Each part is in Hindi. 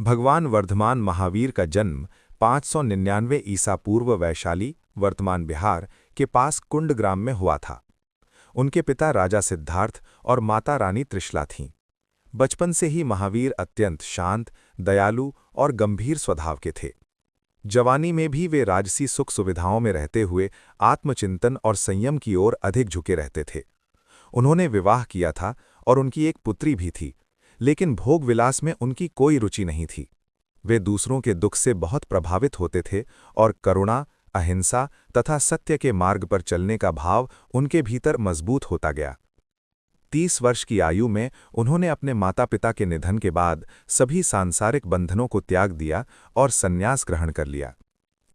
भगवान वर्धमान महावीर का जन्म 599 ईसा पूर्व वैशाली, वर्तमान बिहार के पास कुंड ग्राम में हुआ था। उनके पिता राजा सिद्धार्थ और माता रानी त्रिशला थीं। बचपन से ही महावीर अत्यंत शांत, दयालु और गंभीर स्वभाव के थे। जवानी में भी वे राजसी सुख सुविधाओं में रहते हुए आत्मचिंतन और संयम की ओर अधिक झुके रहते थे। उन्होंने विवाह किया था और उनकी एक पुत्री भी थी, लेकिन भोग विलास में उनकी कोई रुचि नहीं थी। वे दूसरों के दुख से बहुत प्रभावित होते थे और करुणा, अहिंसा तथा सत्य के मार्ग पर चलने का भाव उनके भीतर मजबूत होता गया। 30 वर्ष की आयु में उन्होंने अपने माता पिता के निधन के बाद सभी सांसारिक बंधनों को त्याग दिया और संन्यास ग्रहण कर लिया।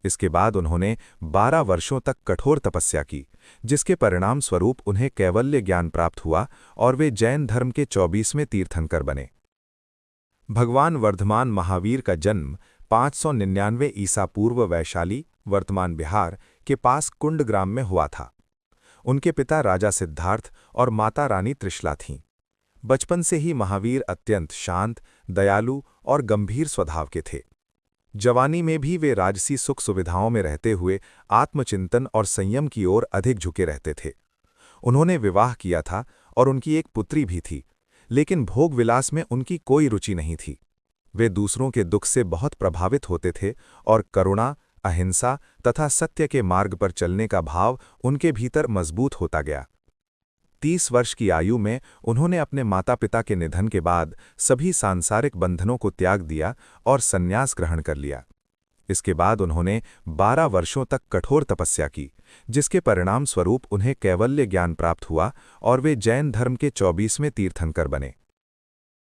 इसके बाद उन्होंने 12 वर्षों तक कठोर तपस्या की, जिसके परिणाम स्वरूप उन्हें कैवल्य ज्ञान प्राप्त हुआ और वे जैन धर्म के 24वें तीर्थंकर बने। भगवान वर्धमान महावीर का जन्म 599 ईसा पूर्व वैशाली, वर्तमान बिहार के पास कुंड ग्राम में हुआ था। उनके पिता राजा सिद्धार्थ और माता रानी त्रिशला थीं। बचपन से ही महावीर अत्यंत शांत, दयालु और गंभीर स्वभाव के थे। जवानी में भी वे राजसी सुख सुविधाओं में रहते हुए आत्मचिंतन और संयम की ओर अधिक झुके रहते थे। उन्होंने विवाह किया था और उनकी एक पुत्री भी थी, लेकिन भोग विलास में उनकी कोई रुचि नहीं थी। वे दूसरों के दुख से बहुत प्रभावित होते थे और करुणा, अहिंसा तथा सत्य के मार्ग पर चलने का भाव उनके भीतर मजबूत होता गया। 30 वर्ष की आयु में उन्होंने अपने माता पिता के निधन के बाद सभी सांसारिक बंधनों को त्याग दिया और संन्यास ग्रहण कर लिया। इसके बाद उन्होंने 12 वर्षों तक कठोर तपस्या की, जिसके परिणाम स्वरूप उन्हें कैवल्य ज्ञान प्राप्त हुआ और वे जैन धर्म के 24वें तीर्थंकर बने।